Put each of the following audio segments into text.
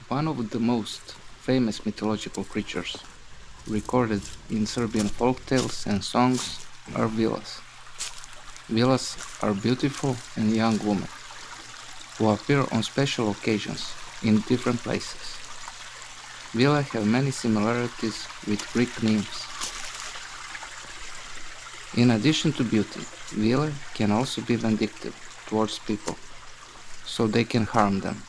One of the most famous mythological creatures recorded in Serbian folk tales and songs are Vilas. Vilas are beautiful and young women who appear on special occasions in different places. Vila have many similarities with Greek nymphs. In addition to beauty, Vila can also be vindictive towards people, so they can harm them.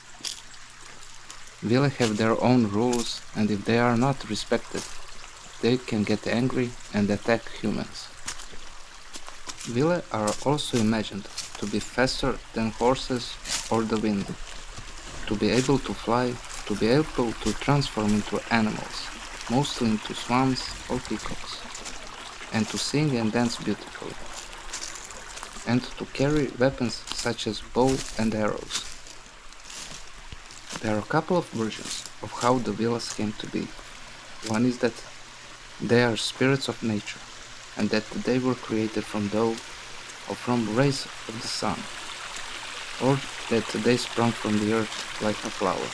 Vila have their own rules, and if they are not respected, they can get angry and attack humans. Vila are also imagined to be faster than horses or the wind, to be able to fly, to be able to transform into animals, mostly into swans or peacocks, and to sing and dance beautifully, and to carry weapons such as bow and arrows. There are a couple of versions of how the Vilas came to be. One is that they are spirits of nature, and that they were created from dough or from rays of the sun, or that they sprung from the earth like a flower,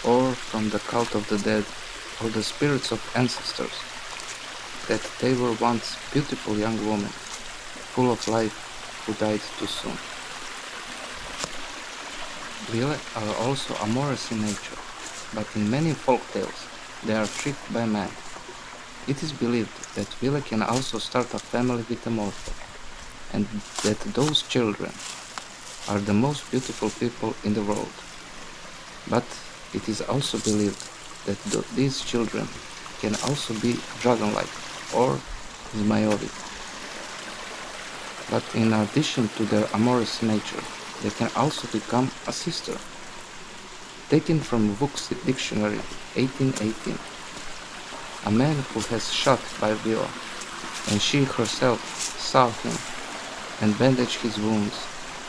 or from the cult of the dead or the spirits of ancestors, that they were once beautiful young women, full of life, who died too soon. Vila are also amorous in nature, but in many folk tales they are tricked by man. It is believed that Vila can also start a family with a mortal, and that those children are the most beautiful people in the world. But it is also believed that these children can also be dragon-like or zmayovid. But in addition to their amorous nature, they can also become a sister. Taken from Vuk's dictionary 1818, a man who has shot by Vila, and she herself saw him and bandaged his wounds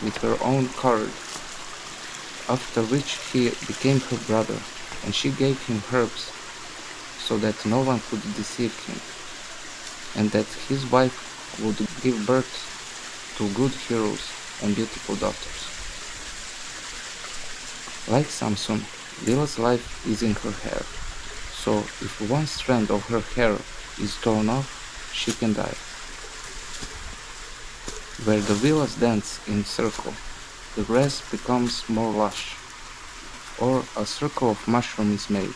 with her own courage, after which he became her brother, and she gave him herbs so that no one could deceive him, and that his wife would give birth to good heroes and beautiful daughters. Like Samson, Vila's life is in her hair, so if one strand of her hair is torn off, she can die. Where the Vilas dance in circle, the grass becomes more lush, or a circle of mushroom is made,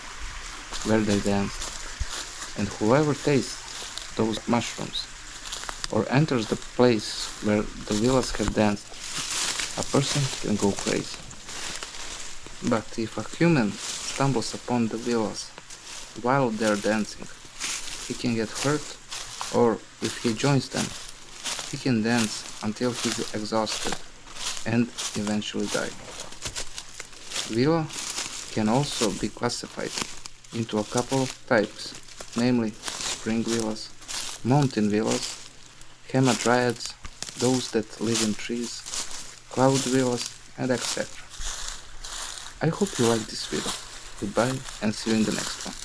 where they dance, and whoever tastes those mushrooms, or enters the place where the Vilas have danced, a person can go crazy. But if a human stumbles upon the Vilas while they're dancing, he can get hurt, or if he joins them, he can dance until he's exhausted and eventually die. Vila can also be classified into a couple of types, namely spring Vilas, mountain Vilas, hamadryads, those that live in trees, cloud Vilas, and etc. I hope you liked this video. Goodbye and see you in the next one.